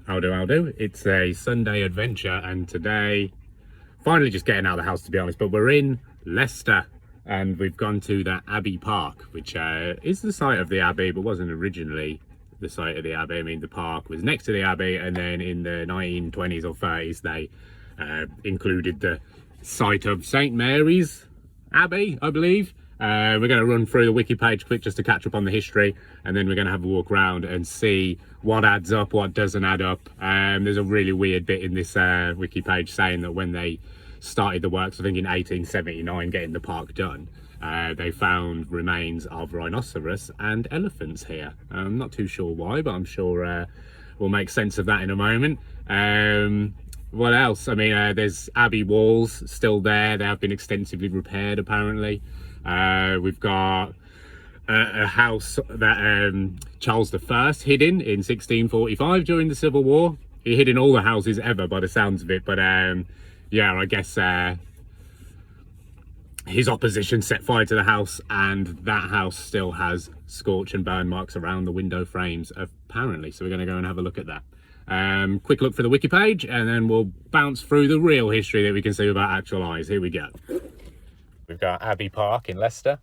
How do? It's a Sunday adventure, and today, finally just getting out of the house to be honest, but we're in Leicester and we've gone to the Abbey Park, which is the site of the Abbey, but wasn't originally the site of the Abbey. I mean, the park was next to the Abbey, and then in the 1920s or 30s, they included the site of St. Mary's Abbey, I believe. We're going to run through the wiki page quick just to catch up on the history, and then we're going to have a walk around and see what adds up, what doesn't add up. There's a really weird bit in this wiki page saying that when they started the works, I think in 1879, getting the park done, they found remains of rhinoceros and elephants here. I'm not too sure why, but I'm sure we'll make sense of that in a moment. What else? I mean, there's Abbey walls still there. They have been extensively repaired apparently. We've got a house that Charles I hid in 1645 during the Civil War. He hid in all the houses ever by the sounds of it, but yeah, I guess his opposition set fire to the house, and that house still has scorch and burn marks around the window frames apparently, so we're going to go and have a look at that. Quick look for the wiki page, and then we'll bounce through the real history that we can see with our actual eyes. Here we go. We've got Abbey Park in Leicester.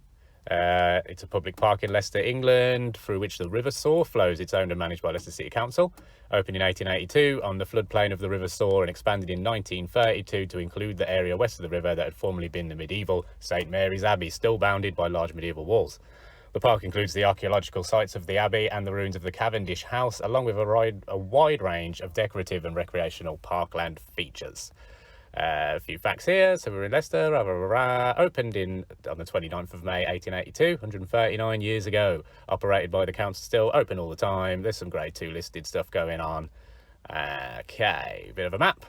It's a public park in Leicester, England, through which the River Soar flows. It's owned and managed by Leicester City Council. Opened in 1882 on the floodplain of the River Soar and expanded in 1932 to include the area west of the river that had formerly been the medieval St. Mary's Abbey, still bounded by large medieval walls. The park includes the archaeological sites of the Abbey and the ruins of the Cavendish House, along with a wide range of decorative and recreational parkland features. A few facts here. So we're in Leicester, opened on the 29th of May 1882, 139 years ago. Operated by the council, still open all the time. There's some grade 2 listed stuff going on. Okay, bit of a map.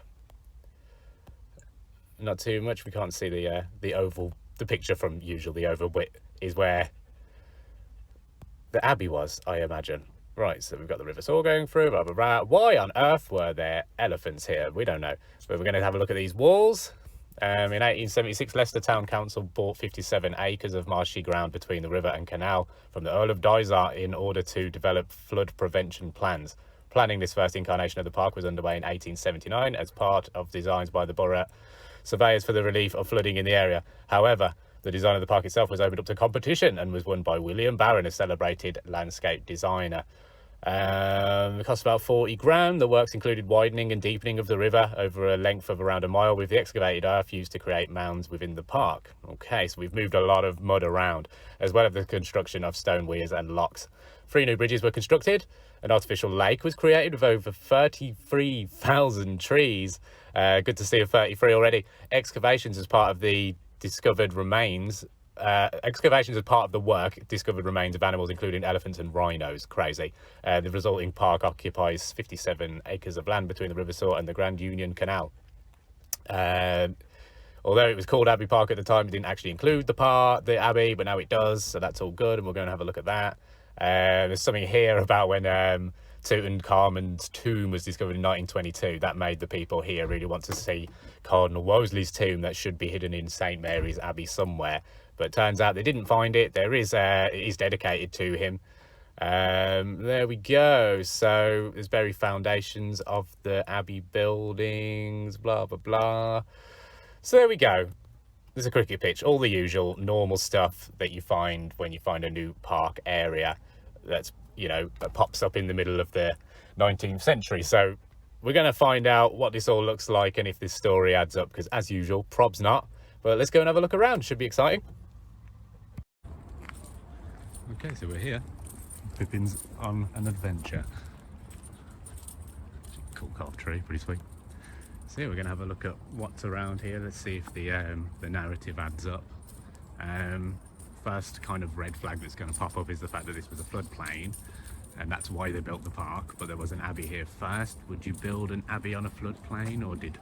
Not too much. We can't see the oval. The picture from usual, the oval bit is where the Abbey was, I imagine. Right, so we've got the River Soar going through, blah, blah, blah. Why on earth were there elephants here? We don't know. But we're going to have a look at these walls. In 1876, Leicester Town Council bought 57 acres of marshy ground between the river and canal from the Earl of Dysart in order to develop flood prevention plans. Planning this first incarnation of the park was underway in 1879 as part of designs by the borough surveyors for the relief of flooding in the area. However, the design of the park itself was opened up to competition and was won by William Barron, a celebrated landscape designer. It cost about 40 grand. The works included widening and deepening of the river over a length of around a mile, with the excavated earth used to create mounds within the park. Okay, so we've moved a lot of mud around, as well as the construction of stone weirs and locks. 3 new bridges were constructed. An artificial lake was created with over 33,000 trees. Good to see a 33 already. Excavations as part of the work discovered remains of animals including elephants and rhinos. Crazy. The resulting park occupies 57 acres of land between the River Soar and the Grand Union Canal. Although it was called Abbey Park at the time, it didn't actually include the Abbey, but now it does, so that's all good, and we're going to have a look at that. There's something here about when Tutankhamun's tomb was discovered in 1922. That made the people here really want to see Cardinal Wolsey's tomb that should be hidden in St. Mary's Abbey somewhere. But it turns out they didn't find it. It is dedicated to him. There we go. So there's very foundations of the Abbey buildings, blah, blah, blah. So there we go. There's a cricket pitch, all the usual normal stuff that you find when you find a new park area that pops up in the middle of the 19th century. So we're going to find out what this all looks like and if this story adds up, because as usual, prob's not. But let's go and have a look around. Should be exciting. Okay, so we're here. Pippin's on an adventure. Cool carved tree, pretty sweet. So yeah, we're going to have a look at what's around here. Let's see if the narrative adds up. First kind of red flag that's going to pop up is the fact that this was a floodplain, and that's why they built the park, but there was an abbey here first. Would you build an abbey on a floodplain, or did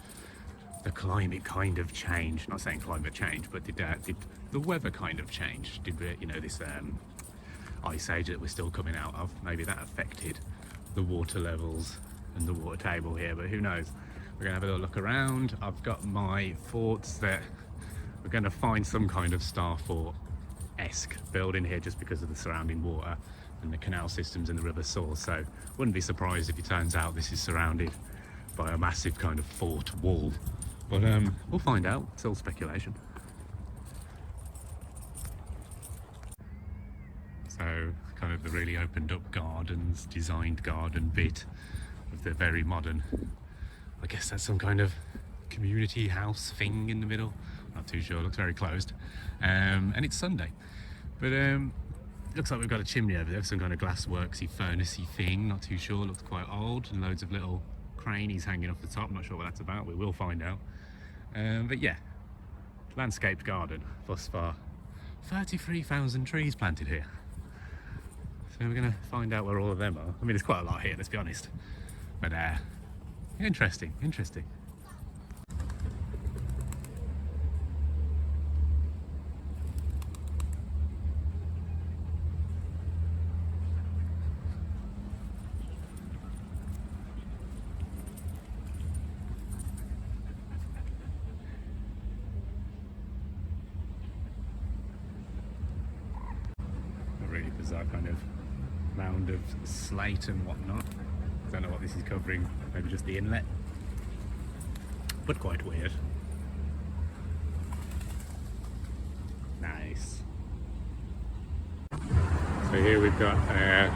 the climate kind of change? Not saying climate change, but did the weather kind of change? Did this ice age that we're still coming out of, maybe that affected the water levels and the water table here, but who knows. We're going to have a little look around. I've got my thoughts that we're going to find some kind of Star Fort-esque building here just because of the surrounding water. and the canal systems in the river source. So wouldn't be surprised if it turns out this is surrounded by a massive kind of fort wall. But we'll find out. It's all speculation. So kind of the really opened up gardens, designed garden bit of the very modern, I guess that's some kind of community house thing in the middle. Not too sure, looks very closed. And it's Sunday. But looks like we've got a chimney over there, some kind of glassworksy, furnacey thing. Not too sure, looks quite old, and loads of little crannies hanging off the top. Not sure what that's about, we will find out. But yeah, landscaped garden thus far. 33,000 trees planted here. So we're going to find out where all of them are. I mean, there's quite a lot here, let's be honest. But interesting, interesting. A really bizarre kind of mound of slate and whatnot. I don't know what this is covering, maybe just the inlet, but quite weird. Nice. So here we've got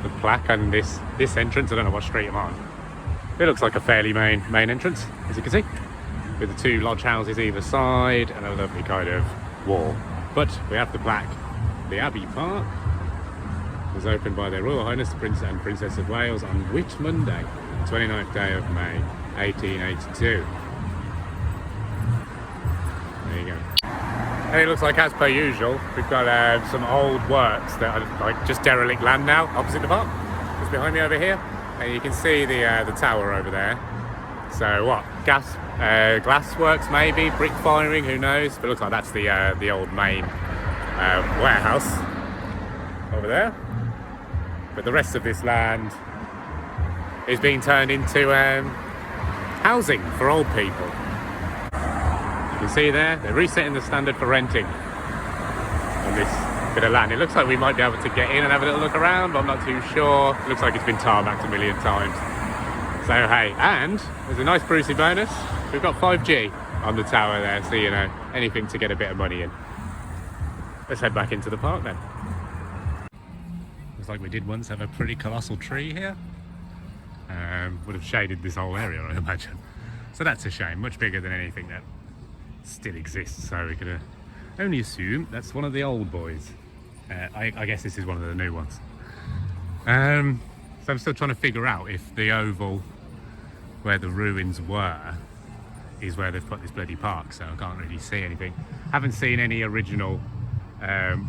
the plaque and this entrance. I don't know what street I'm on. It looks like a fairly main entrance, as you can see, with the two lodge houses either side and a lovely kind of wall. But we have the plaque. The Abbey Park was opened by Their Royal Highness the Prince and Princess of Wales on Whit Monday, 29th day of May, 1882. There you go. And it looks like, as per usual, we've got some old works that are like just derelict land now, opposite the park, just behind me over here. And you can see the tower over there. So what, glass works maybe, brick firing, who knows? But it looks like that's the old main warehouse over there. But the rest of this land is being turned into housing for old people. You can see there, they're resetting the standard for renting on this bit of land. It looks like we might be able to get in and have a little look around, but I'm not too sure. It looks like it's been tarmacked a million times. So hey, and there's a nice Brucey bonus. We've got 5G on the tower there, so you know, anything to get a bit of money in. Let's head back into the park then. Looks like we did once have a pretty colossal tree here. Would have shaded this whole area, I imagine. So that's a shame, much bigger than anything that still exists. So we could only assume that's one of the old boys. I guess this is one of the new ones. So I'm still trying to figure out if the oval where the ruins were is where they've put this bloody park, so I can't really see anything. Haven't seen any original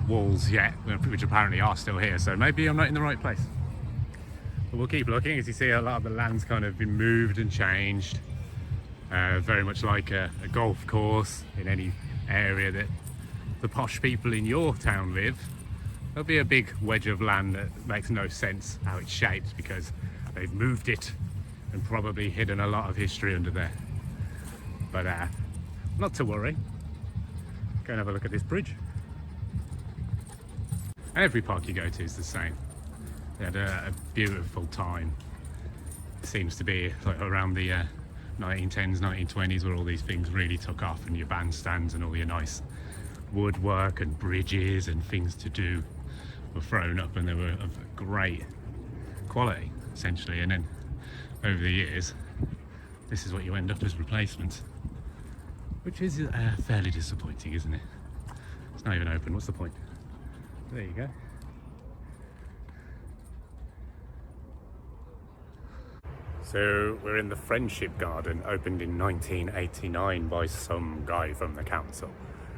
walls yet, which apparently are still here, so maybe I'm not in the right place. But we'll keep looking. As you see, a lot of the land's kind of been moved and changed, very much like a golf course in any area that the posh people in your town live. There'll be a big wedge of land that makes no sense how it's shaped because they've moved it and probably hidden a lot of history under there. But not to worry. Go and have a look at this bridge. Every park you go to is the same. They had a beautiful time. It seems to be like around the 1910s, 1920s where all these things really took off, and your bandstands and all your nice woodwork and bridges and things to do were thrown up, and they were of great quality essentially. And then over the years, this is what you end up as replacements, which is fairly disappointing, isn't it? It's not even open, what's the point? There you go. So we're in the Friendship Garden, opened in 1989 by some guy from the council.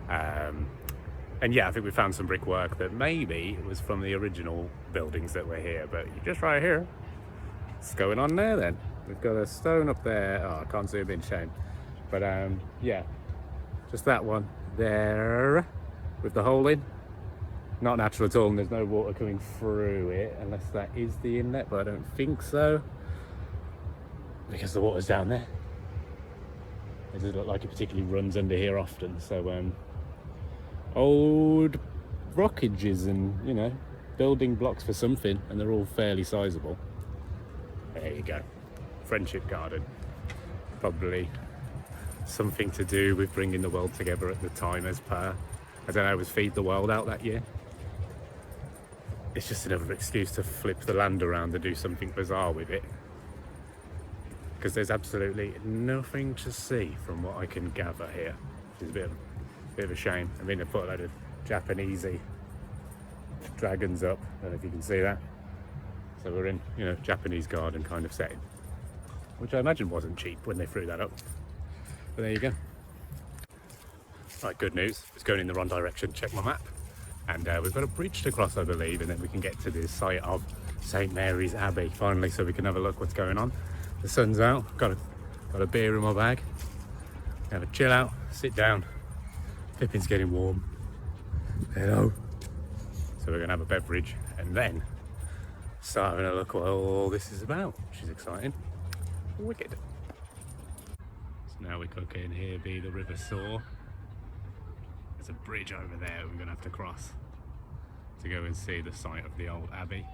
And yeah, I think we found some brickwork that maybe was from the original buildings that were here, but just right here. What's going on there then? We've got a stone up there. Oh, I can't zoom in, shame. But yeah, just that one there with the hole in. Not natural at all, and there's no water coming through it, unless that is the inlet, but I don't think so, because the water's down there. It doesn't look like it particularly runs under here often, so old rockages and, you know, building blocks for something, and they're all fairly sizable. There you go. Friendship Garden. Probably something to do with bringing the world together at the time, as per, I don't know, it was Feed the World out that year. It's just another excuse to flip the land around and do something bizarre with it. Because there's absolutely nothing to see from what I can gather here. Which is a bit of a shame. I mean, they put a load of Japanesey dragons up. I don't know if you can see that. So we're in, you know, Japanese garden kind of setting, which I imagine wasn't cheap when they threw that up. But there you go. Right, good news. It's going in the wrong direction. Check my map. And we've got a bridge to cross, I believe, and then we can get to the site of St Mary's Abbey finally, so we can have a look what's going on. The sun's out. Got a beer in my bag. Have a chill out, sit down. Pippin's getting warm. Hello. So we're gonna have a beverage and then start having a look what all this is about, which is exciting. Wicked. So now we look in here, be the River Soar. There's a bridge over there we're gonna have to cross to go and see the site of the old abbey.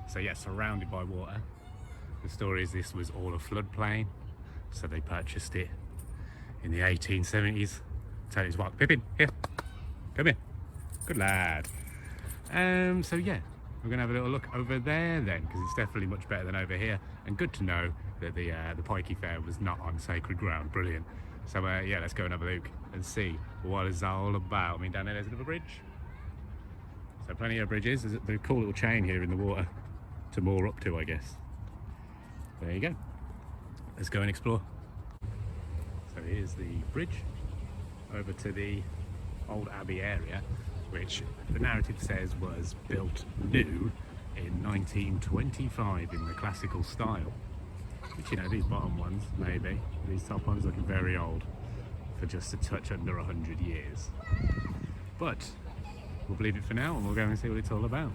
So yeah, surrounded by water. The story is this was all a floodplain, so they purchased it in the 1870s. Tell you what, Pippin, here, come here, good lad. So yeah, we're gonna have a little look over there then, because it's definitely much better than over here. And good to know that the Pikey Fair was not on sacred ground. Brilliant. So yeah, let's go and have a look and see what it's all about. I mean, down there's another bridge. So plenty of bridges. There's a cool little chain here in the water to moor up to, I guess. There you go. Let's go and explore. So here's the bridge over to the old Abbey area, which the narrative says was built new in 1925 in the classical style. Which, you know, these bottom ones, maybe. These top ones looking very old for just a touch under 100 years. But we'll leave it for now and we'll go and see what it's all about.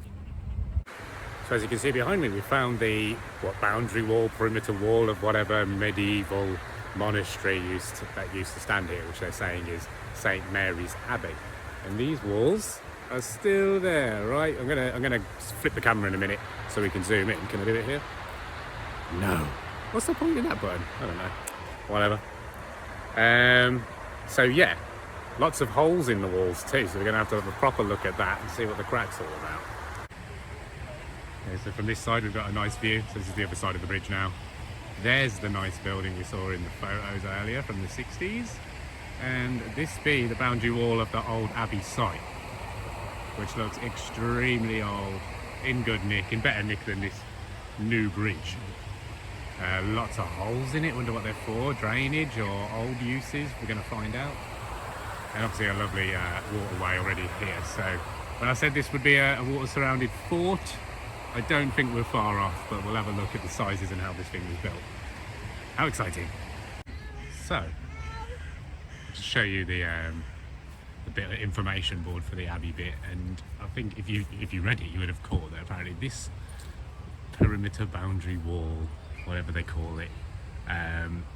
So as you can see behind me, we found the boundary wall, perimeter wall of whatever medieval monastery that used to stand here, which they're saying is St Mary's Abbey. And these walls are still there, right? I'm gonna flip the camera in a minute so we can zoom in. Can I do it here? No. What's the point in that button? I don't know. Whatever. So yeah, lots of holes in the walls too, so we're gonna have to have a proper look at that and see what the crack's all about. Okay, so from this side we've got a nice view. So this is the other side of the bridge now. There's the nice building we saw in the photos earlier from the 60s. And this be the boundary wall of the old Abbey site, which looks extremely old, in good nick, in better nick than this new bridge. Lots of holes in it, wonder what they're for, drainage or old uses, we're going to find out. And obviously a lovely waterway already here. So when I said this would be a water surrounded fort, I don't think we're far off, but we'll have a look at the sizes and how this thing was built. How exciting. So, to show you the bit of information board for the Abbey bit, and I think if you read it, you would have caught that apparently this perimeter boundary wall, whatever they call it,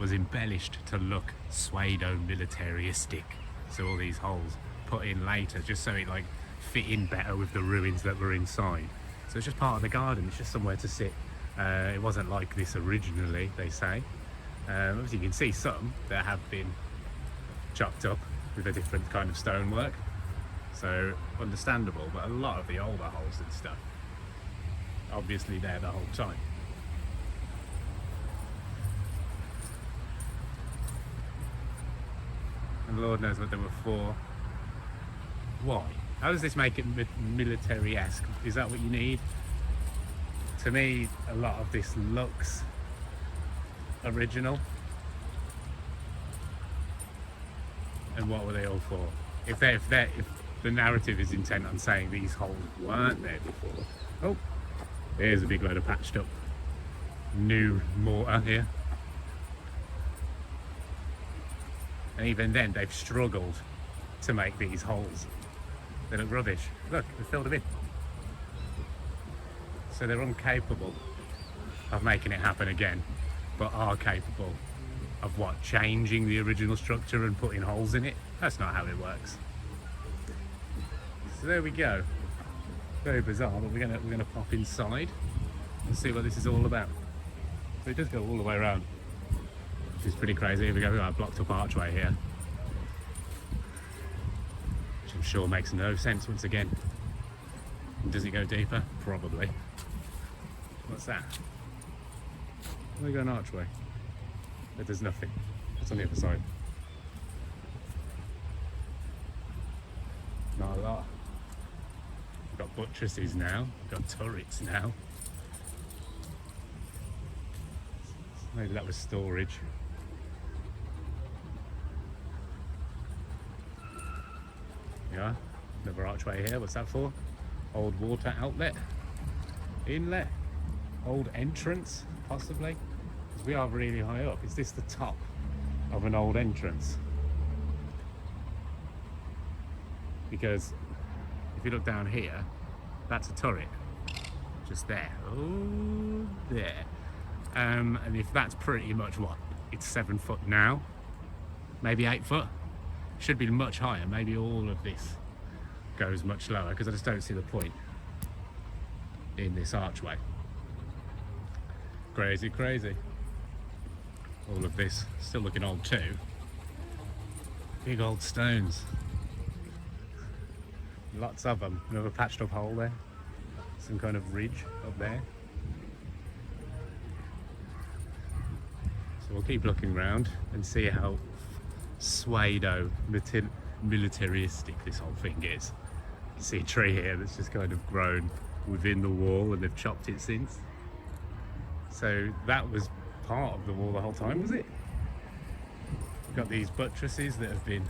was embellished to look pseudo-militaristic. So all these holes put in later just so it like fit in better with the ruins that were inside. So it's just part of the garden, it's just somewhere to sit. It wasn't like this originally, they say. Obviously you can see some that have been chopped up with a different kind of stonework. So understandable, but a lot of the older holes and stuff, obviously there the whole time. And Lord knows what they were for. Why? How does this make it military-esque? Is that what you need? To me, a lot of this looks original. And what were they all for? If the narrative is intent on saying these holes weren't there before. Oh, there's a big load of patched up new mortar here. And even then, they've struggled to make these holes. They look rubbish. Look, they filled them in. So they're incapable of making it happen again, but are capable of what? Changing the original structure and putting holes in it? That's not how it works. So there we go. Very bizarre, but we're gonna pop inside and see what this is all about. So it does go all the way around, which is pretty crazy. Here we go, we've got a blocked up archway here, which I'm sure makes no sense once again. Does it go deeper? Probably. What's that? Where we got an archway? But there's nothing. What's on the other side? Not a lot. We've got buttresses now, we've got turrets now. Maybe that was storage. Yeah, another archway here. What's that for? Old water outlet, inlet, old entrance, possibly. Because we are really high up. Is this the top of an old entrance? Because if you look down here, that's a turret, just there. Oh, there. And if that's pretty much what? It's 7 foot now, maybe 8 foot. Should be much higher. Maybe all of this goes much lower because I just don't see the point in this archway. Crazy, crazy. All of this still looking old too. Big old stones. Lots of them. Another patched up hole there. Some kind of ridge up there. So we'll keep looking around and see how militaristic this whole thing is. You can see a tree here that's just kind of grown within the wall and they've chopped it since. So that was part of the wall the whole time, was it? We've got these buttresses that have been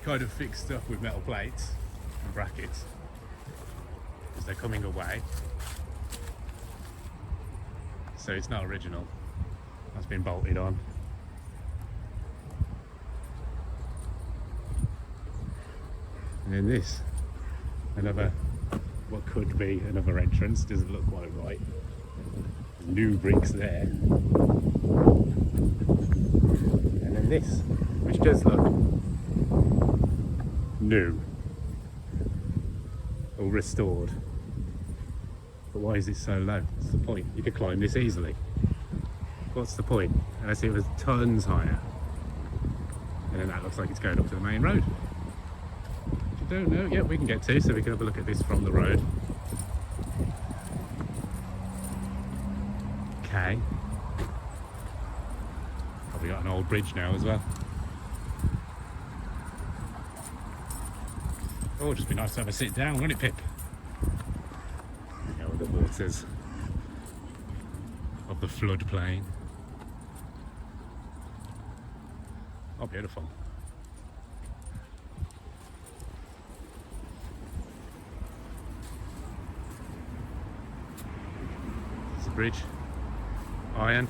kind of fixed up with metal plates and brackets because they're coming away. So it's not original. That's been bolted on. And then this, another, what could be another entrance, doesn't look quite right. New bricks there. And then this, which does look new or restored. But why is it so low? What's the point? You could climb this easily. What's the point? Unless it was tons higher. And then that looks like it's going up to the main road. Which I don't know. Yeah, we can get to, so we can have a look at this from the road. Okay. Probably got an old bridge now as well. Oh, it'd just be nice to have a sit down, wouldn't it, Pip? You know, with the waters of the floodplain. Oh, beautiful. There's a bridge. Iron.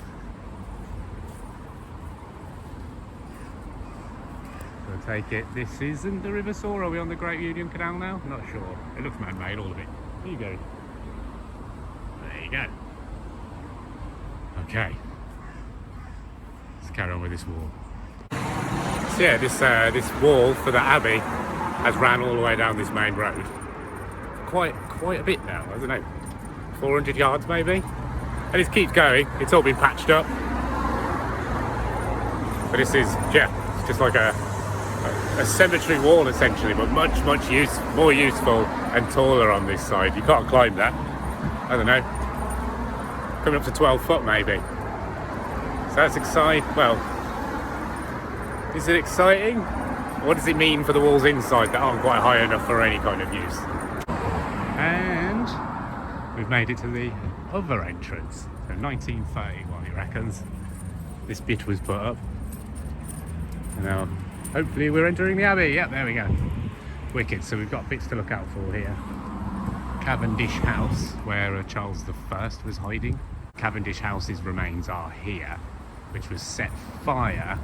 We'll take it. This isn't the River Soar. Are we on the Great Union Canal now? Not sure. It looks man-made, all of it. There you go. There you go. Okay. Let's carry on with this wall. So yeah, this wall for the Abbey has ran all the way down this main road. Quite a bit now, I don't know. 400 yards maybe? And it keeps going. It's all been patched up. But this is, yeah, it's just like a cemetery wall essentially, but much more useful and taller on this side. You can't climb that. I don't know. Coming up to 12 foot maybe. So that's exciting. Well, is it exciting? What does it mean for the walls inside that aren't quite high enough for any kind of use? And we've made it to the other entrance. So 1931, he reckons, this bit was put up. And now, hopefully we're entering the Abbey. Yep, there we go. Wicked. So we've got bits to look out for here. Cavendish House, where Charles I was hiding. Cavendish House's remains are here, which was set fire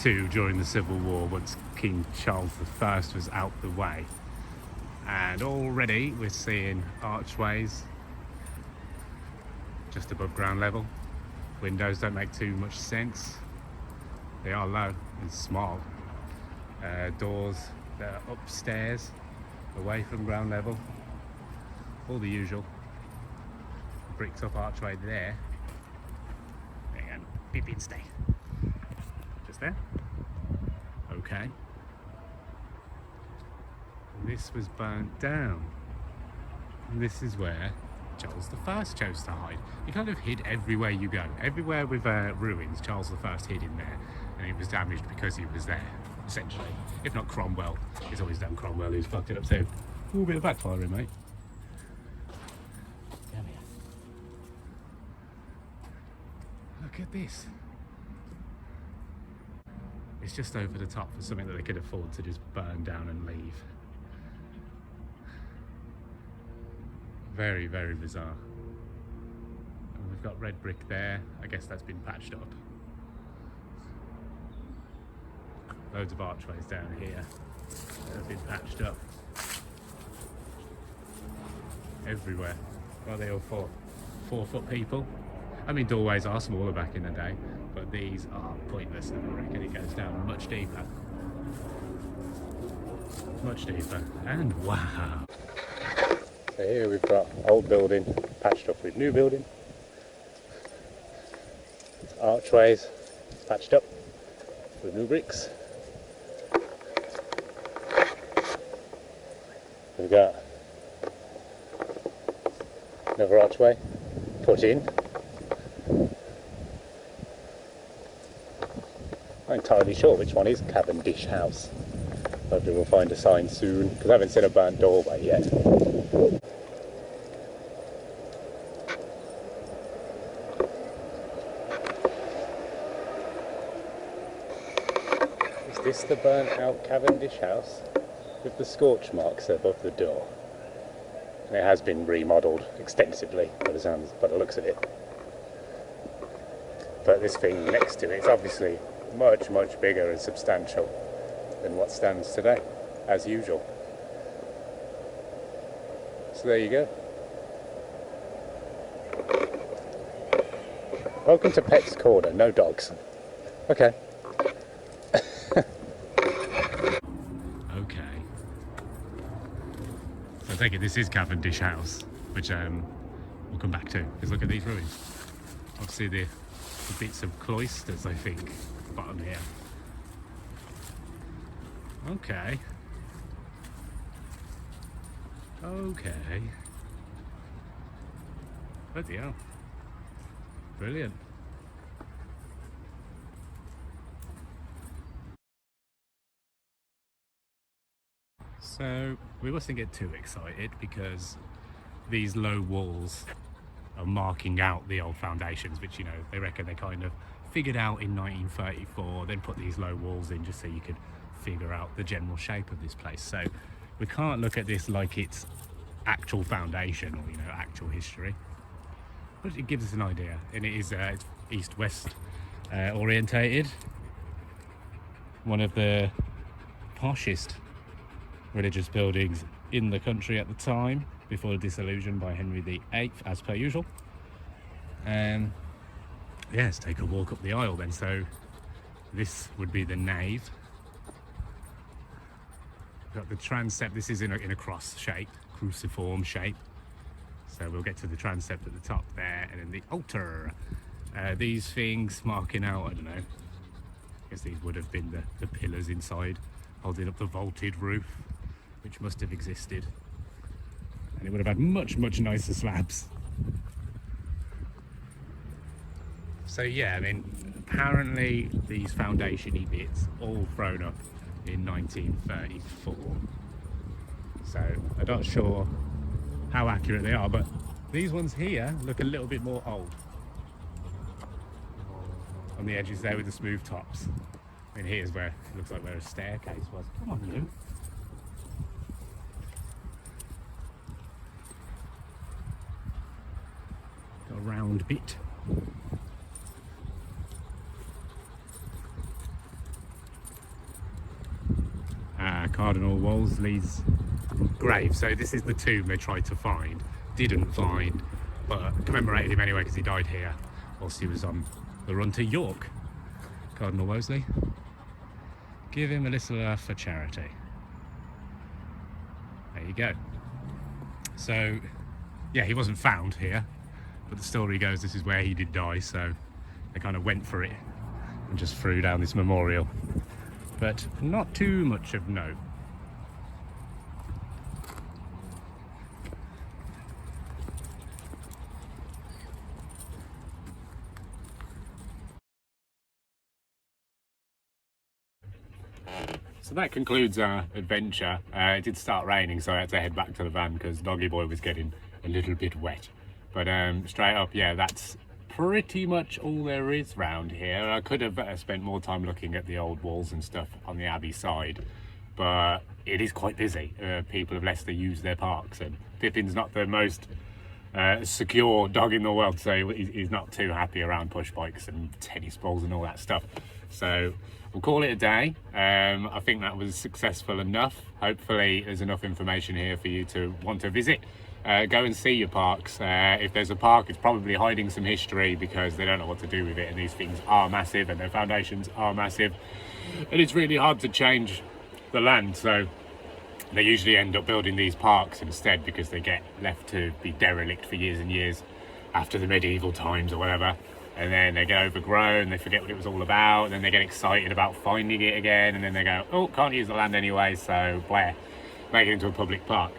to during the Civil War once King Charles I was out the way. And already we're seeing archways just above ground level. Windows don't make too much sense. They are low and small. Doors that are upstairs away from ground level, all the usual. Bricks up archway there, and Pippin stay. Just there. Okay. And this was burnt down. And this is where Charles I chose to hide. He kind of hid everywhere you go. Everywhere with ruins, Charles I hid in there, and it was damaged because he was there, essentially. If not Cromwell, it's always done Cromwell who's fucked it up too. Ooh, a bit of backfiring, mate. Come here. Look at this. It's just over the top for something that they could afford to just burn down and leave. Very, very bizarre. And we've got red brick there. I guess that's been patched up. Loads of archways down here that have been patched up. Everywhere. What are they all for? 4-foot people? I mean, doorways are smaller back in the day, but these are pointless, and I reckon it goes down much deeper. Much deeper. And wow! So here we've got old building patched up with new building. Archways patched up with new bricks. We've got another archway put in. I'm not entirely sure which one is Cavendish House. Hopefully we'll find a sign soon, because I haven't seen a burnt doorway yet. Is this the burnt out Cavendish House with the scorch marks above the door? And it has been remodelled extensively by the looks of it. But this thing next to it is obviously much, much bigger and substantial than what stands today, as usual. So there you go. Welcome to Pet's Corner, no dogs. Okay. Okay. So I take it this is Cavendish House, which we'll come back to, because look at these ruins. Obviously the bits of cloisters, I think, at the bottom here. Okay. Okay. Bloody hell. Brilliant. So we mustn't get too excited, because these low walls are marking out the old foundations, which, you know, they reckon they kind of figured out in 1934, then put these low walls in just so you could figure out the general shape of this place. So we can't look at this like it's actual foundation or, you know, actual history, but it gives us an idea. And it is it's east-west orientated. One of the poshest religious buildings in the country at the time, before the dissolution by Henry VIII, as per usual. Yeah, let's take a walk up the aisle then. So this would be the nave. We've got the transept. This is in a cross shape, cruciform shape. So we'll get to the transept at the top there, and then the altar. These things marking out, I don't know, I guess these would have been the pillars inside, holding up the vaulted roof, which must have existed. And it would have had much, much nicer slabs. So yeah, I mean, apparently these foundation-y bits all thrown up in 1934. So I'm not sure how accurate they are, but these ones here look a little bit more old. On the edges there with the smooth tops. I mean, here's where it looks like where a staircase was. Come on, you. Got a round bit. Cardinal Wolsey's grave. So this is the tomb they tried to find, didn't find, but commemorated him anyway because he died here whilst he was on the run to York. Cardinal Wolsey. Give him a little earth for charity. There you go. So yeah, he wasn't found here, but the story goes this is where he did die, so they kind of went for it and just threw down this memorial, but not too much of note. So that concludes our adventure. It did start raining, so I had to head back to the van because Doggy Boy was getting a little bit wet. But straight up, yeah, that's pretty much all there is round here. I could have spent more time looking at the old walls and stuff on the Abbey side, but it is quite busy. People of Leicester use their parks, and Pippin's not the most secure dog in the world, so he's not too happy around push bikes and tennis balls and all that stuff. So we'll call it a day. I think that was successful enough. Hopefully there's enough information here for you to want to visit. Go and see your parks. If there's a park, it's probably hiding some history because they don't know what to do with it, and these things are massive and their foundations are massive, and it's really hard to change the land, so they usually end up building these parks instead because they get left to be derelict for years and years after the medieval times or whatever, and then they get overgrown, they forget what it was all about, and then they get excited about finding it again, and then they go, oh, can't use the land anyway, so Blair, make it into a public park.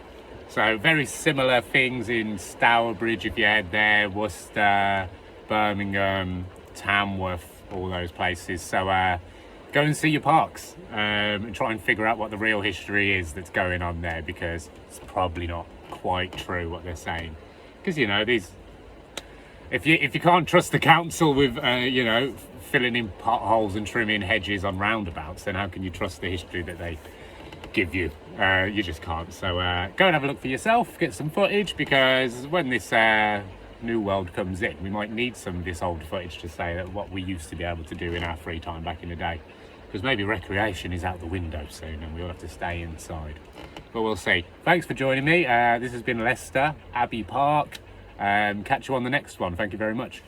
So very similar things in Bridge if you head there, Worcester, Birmingham, Tamworth, all those places. So go and see your parks and try and figure out what the real history is that's going on there, because it's probably not quite true what they're saying. Because, you know, these, if you can't trust the council with, you know, filling in potholes and trimming hedges on roundabouts, then how can you trust the history that they give you? You just can't. So go and have a look for yourself, get some footage, because when this new world comes in, we might need some of this old footage to say that what we used to be able to do in our free time back in the day, because maybe recreation is out the window soon and we'll have to stay inside, but we'll see. Thanks for joining me. This has been Leicester, Abbey Park. Catch you on the next one. Thank you very much.